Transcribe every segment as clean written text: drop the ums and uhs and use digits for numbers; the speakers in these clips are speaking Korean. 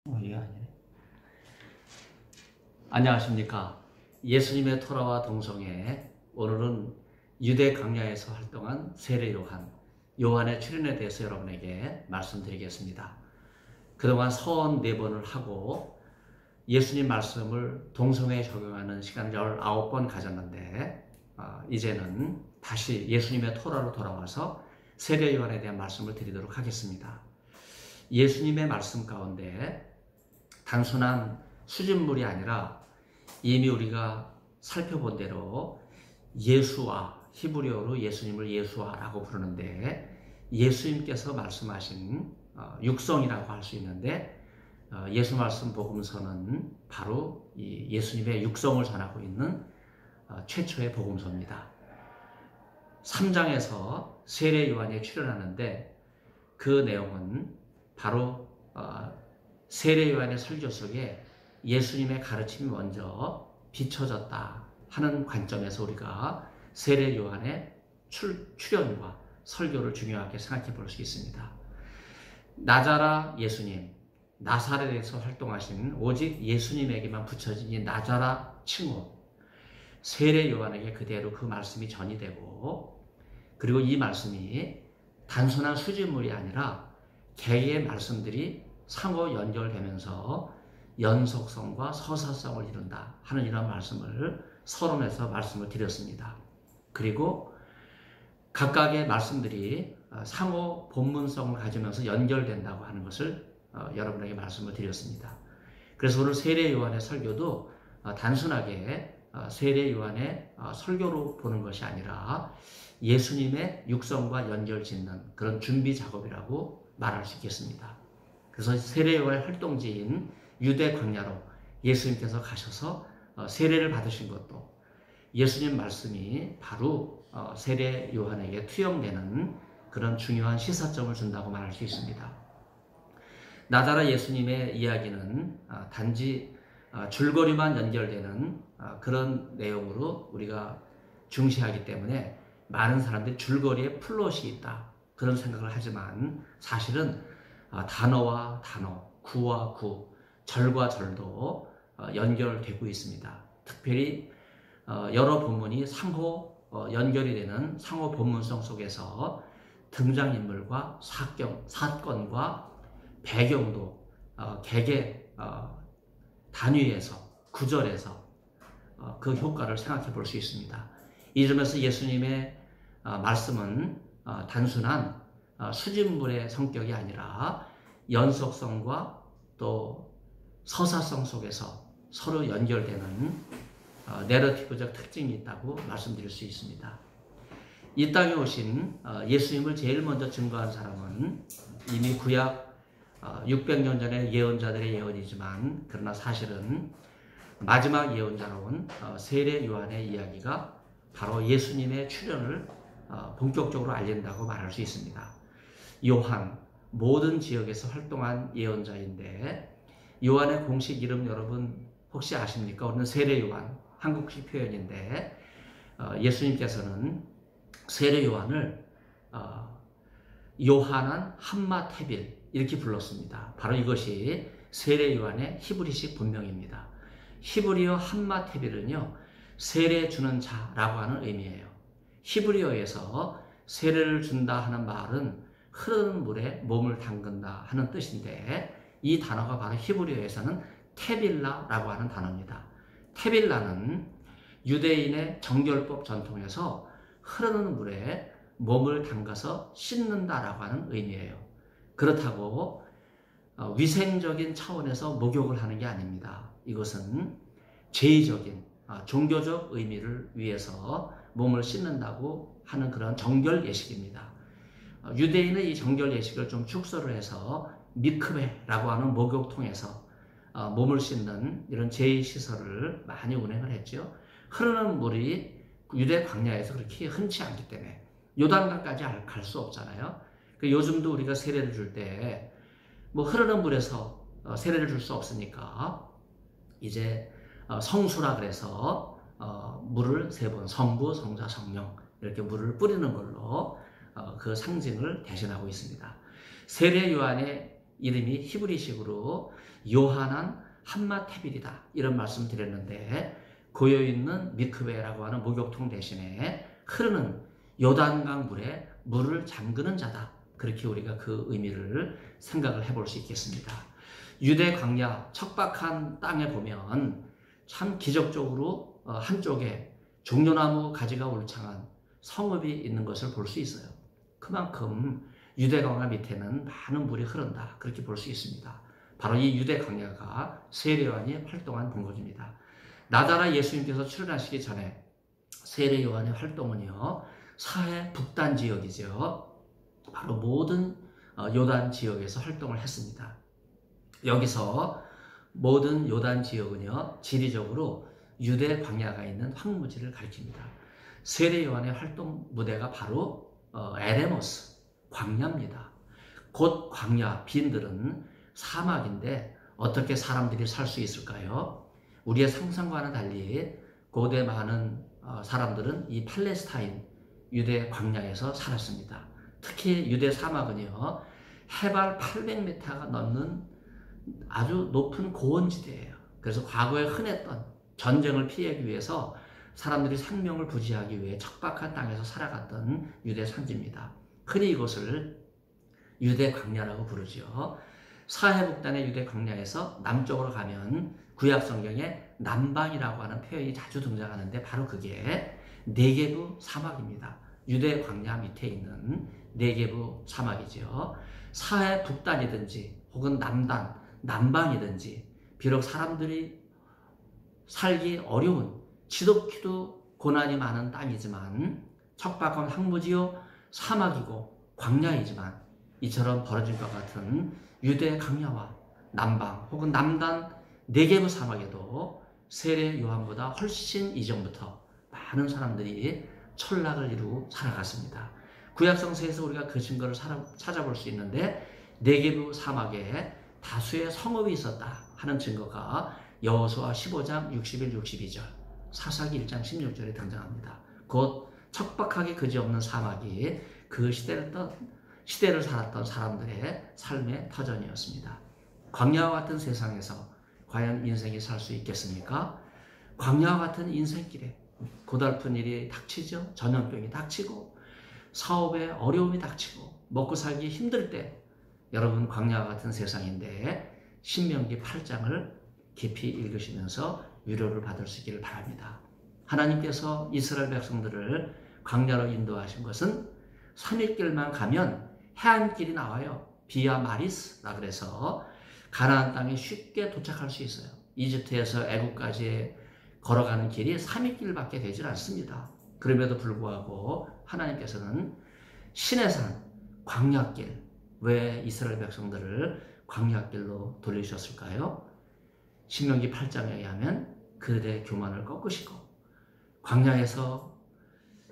이게 아니네. 안녕하십니까. 예수님의 토라와 동성애, 오늘은 유대 광야에서 활동한 세례 요한의 출현에 대해서 여러분에게 말씀드리겠습니다. 그동안 서원 4번을 하고 예수님 말씀을 동성애에 적용하는 시간을 19번 가졌는데, 이제는 다시 예수님의 토라로 돌아와서 세례 요한에 대한 말씀을 드리도록 하겠습니다. 예수님의 말씀 가운데 단순한 수집물이 아니라 이미 우리가 살펴본 대로 예수와, 히브리어로 예수님을 예수와라고 부르는데, 예수님께서 말씀하신 육성이라고 할 수 있는데, 예수 말씀 복음서는 바로 이 예수님의 육성을 전하고 있는 최초의 복음서입니다. 3장에서 세례 요한이 출현하는데, 그 내용은 바로 세례 요한의 설교 속에 예수님의 가르침이 먼저 비춰졌다 하는 관점에서 우리가 세례 요한의 출현과 설교를 중요하게 생각해 볼 수 있습니다. 나자라 예수님, 나사렛에서 활동하신 오직 예수님에게만 붙여진 이 나자라 칭호, 세례 요한에게 그대로 그 말씀이 전이되고, 그리고 이 말씀이 단순한 수집물이 아니라 개의 말씀들이 상호 연결되면서 연속성과 서사성을 이룬다 하는 이런 말씀을 서론에서 말씀을 드렸습니다. 그리고 각각의 말씀들이 상호 본문성을 가지면서 연결된다고 하는 것을 여러분에게 말씀을 드렸습니다. 그래서 오늘 세례 요한의 설교도 단순하게 세례 요한의 설교로 보는 것이 아니라 예수님의 육성과 연결 짓는 그런 준비 작업이라고 말할 수 있겠습니다. 그래서 세례 요한의 활동지인 유대 광야로 예수님께서 가셔서 세례를 받으신 것도 예수님 말씀이 바로 세례 요한에게 투영되는 그런 중요한 시사점을 준다고 말할 수 있습니다. 나자라 예수님의 이야기는 단지 줄거리만 연결되는 그런 내용으로 우리가 중시하기 때문에 많은 사람들이 줄거리에 플롯이 있다 그런 생각을 하지만, 사실은 단어와 단어, 구와 구, 절과 절도 연결되고 있습니다. 특별히 여러 본문이 상호 연결이 되는 상호 본문성 속에서 등장인물과 사건과 배경도 개개 단위에서, 구절에서 그 효과를 생각해 볼 수 있습니다. 이 점에서 예수님의 말씀은 단순한 수집물의 성격이 아니라 연속성과 또 서사성 속에서 서로 연결되는 내러티브적 특징이 있다고 말씀드릴 수 있습니다. 이 땅에 오신 예수님을 제일 먼저 증거한 사람은 이미 구약 600년 전의 예언자들의 예언이지만, 그러나 사실은 마지막 예언자로운 세례 요한의 이야기가 바로 예수님의 출현을 본격적으로 알린다고 말할 수 있습니다. 요한, 모든 지역에서 활동한 예언자인데, 요한의 공식 이름 여러분 혹시 아십니까? 오늘 세례 요한, 한국식 표현인데, 예수님께서는 세례 요한을 요하난 함마테빌 이렇게 불렀습니다. 바로 이것이 세례 요한의 히브리식 본명입니다. 히브리어 함마테빌은요, 세례 주는 자라고 하는 의미예요. 히브리어에서 세례를 준다 하는 말은 흐르는 물에 몸을 담근다 하는 뜻인데, 이 단어가 바로 히브리어에서는 테빌라라고 하는 단어입니다. 테빌라는 유대인의 정결법 전통에서 흐르는 물에 몸을 담가서 씻는다라고 하는 의미예요. 그렇다고 위생적인 차원에서 목욕을 하는 게 아닙니다. 이것은 제의적인 종교적 의미를 위해서 몸을 씻는다고 하는 그런 정결 예식입니다. 유대인의 이 정결 예식을 좀 축소를 해서 미크베라고 하는 목욕통에서 몸을 씻는 이런 제의시설을 많이 운행을 했죠. 흐르는 물이 유대 광야에서 그렇게 흔치 않기 때문에 요단강까지 갈 수 없잖아요. 요즘도 우리가 세례를 줄 때 뭐 흐르는 물에서 세례를 줄 수 없으니까 이제 성수라 그래서 물을 3번, 성부, 성자, 성령 이렇게 물을 뿌리는 걸로 그 상징을 대신하고 있습니다. 세례 요한의 이름이 히브리식으로 요하난 함마테빌이다. 이런 말씀 드렸는데 고여있는 미크베라고 하는 목욕통 대신에 흐르는 요단강 물에 물을 잠그는 자다. 그렇게 우리가 그 의미를 생각을 해볼 수 있겠습니다. 유대 광야 척박한 땅에 보면 참 기적적으로 한쪽에 종려나무 가지가 울창한 성읍이 있는 것을 볼 수 있어요. 그만큼 유대 광야 밑에는 많은 물이 흐른다. 그렇게 볼 수 있습니다. 바로 이 유대 광야가 세례 요한이 활동한 본국입니다. 나자라 예수님께서 출현하시기 전에 세례 요한의 활동은요, 사해 북단 지역이죠. 바로 모든 요단 지역에서 활동을 했습니다. 여기서 모든 요단 지역은요, 지리적으로 유대 광야가 있는 황무지를 가리킵니다. 세례 요한의 활동 무대가 바로 에레모스, 광야입니다. 곧 광야, 빈들은 사막인데 어떻게 사람들이 살 수 있을까요? 우리의 상상과는 달리 고대 많은 사람들은 이 팔레스타인, 유대 광야에서 살았습니다. 특히 유대 사막은요, 해발 800m가 넘는 아주 높은 고원지대예요. 그래서 과거에 흔했던 전쟁을 피하기 위해서 사람들이 생명을 부지하기 위해 척박한 땅에서 살아갔던 유대 산지입니다. 흔히 이곳을 유대 광야라고 부르죠. 사해북단의 유대 광야에서 남쪽으로 가면 구약 성경에 남방이라고 하는 표현이 자주 등장하는데 바로 그게 네게부 사막입니다. 유대 광야 밑에 있는 네게부 사막이죠. 사해북단이든지 혹은 남방이든지 비록 사람들이 살기 어려운 지독히도 고난이 많은 땅이지만 척박한 황무지요 사막이고 광야이지만 이처럼 벌어질 것 같은 유대 광야와 남방 혹은 남단 네게부 사막에도 세례 요한보다 훨씬 이전부터 많은 사람들이 철락을 이루고 살아갔습니다. 구약성서에서 우리가 그 증거를 찾아볼 수 있는데 네게부 사막에 다수의 성읍이 있었다 하는 증거가 여호수아 15장 61, 62절, 사사기 1장 16절에 등장합니다. 곧 척박하게 그지없는 사막이 그 시대를 살았던 사람들의 삶의 터전이었습니다. 광야와 같은 세상에서 과연 인생이 살 수 있겠습니까? 광야와 같은 인생길에 고달픈 일이 닥치죠. 전염병이 닥치고 사업에 어려움이 닥치고 먹고 살기 힘들 때 여러분 광야와 같은 세상인데 신명기 8장을 깊이 읽으시면서 위로를 받을 수 있기를 바랍니다. 하나님께서 이스라엘 백성들을 광야로 인도하신 것은 산익길만 가면 해안길이 나와요. 비아 마리스라 그래서 가나안 땅에 쉽게 도착할 수 있어요. 이집트에서 애국까지 걸어가는 길이 3일길밖에 되질 않습니다. 그럼에도 불구하고 하나님께서는 시내산 광야길, 왜 이스라엘 백성들을 광야길로 돌리셨을까요? 신명기 8장에 의하면 그들의 교만을 꺾으시고 광야에서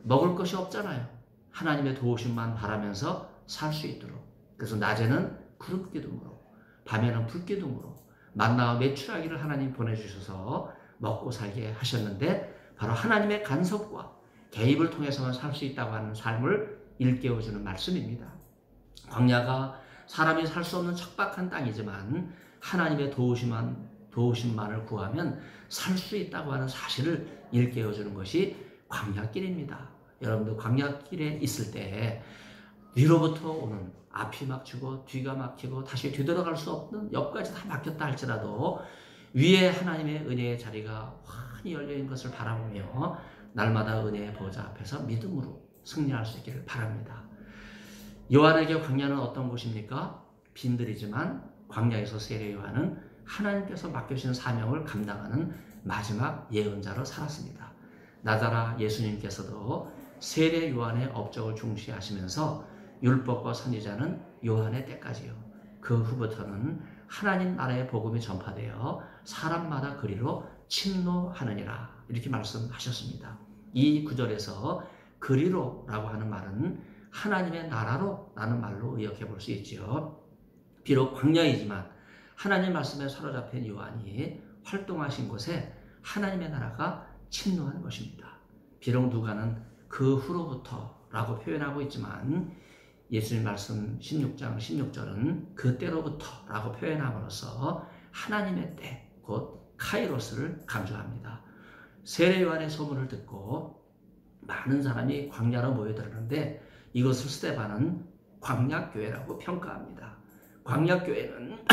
먹을 것이 없잖아요. 하나님의 도우심만 바라면서 살 수 있도록. 그래서 낮에는 구름기둥으로, 밤에는 불기둥으로 만나와 메추라기를 하나님 보내주셔서 먹고 살게 하셨는데 바로 하나님의 간섭과 개입을 통해서만 살 수 있다고 하는 삶을 일깨워주는 말씀입니다. 광야가 사람이 살 수 없는 척박한 땅이지만 하나님의 도우심만을 구하면 살 수 있다고 하는 사실을 일깨워주는 것이 광야길입니다. 여러분들 광야길에 있을 때 위로부터 오는 앞이 막히고 뒤가 막히고 다시 뒤돌아갈 수 없는 옆까지 다 막혔다 할지라도 위에 하나님의 은혜의 자리가 환히 열려있는 것을 바라보며 날마다 은혜의 보좌 앞에서 믿음으로 승리할 수 있기를 바랍니다. 요한에게 광야는 어떤 곳입니까? 빈들이지만 광야에서 세례 요한은 하나님께서 맡겨주신 사명을 감당하는 마지막 예언자로 살았습니다. 나자라 예수님께서도 세례 요한의 업적을 중시하시면서 율법과 선지자는 요한의 때까지요. 그 후부터는 하나님 나라의 복음이 전파되어 사람마다 그리로 침노하느니라 이렇게 말씀하셨습니다. 이 구절에서 그리로라고 하는 말은 하나님의 나라로 라는 말로 의역해 볼 수 있죠. 비록 광야이지만 하나님 말씀에 사로잡힌 요한이 활동하신 곳에 하나님의 나라가 침노한 것입니다. 비록 누가는 그 후로부터 라고 표현하고 있지만 예수님 말씀 16장 16절은 그때로부터 라고 표현함으로써 하나님의 때, 곧 카이로스를 강조합니다. 세례 요한의 소문을 듣고 많은 사람이 광야로 모여들었는데 이것을 스데반은 광야교회라고 평가합니다. 광야교회는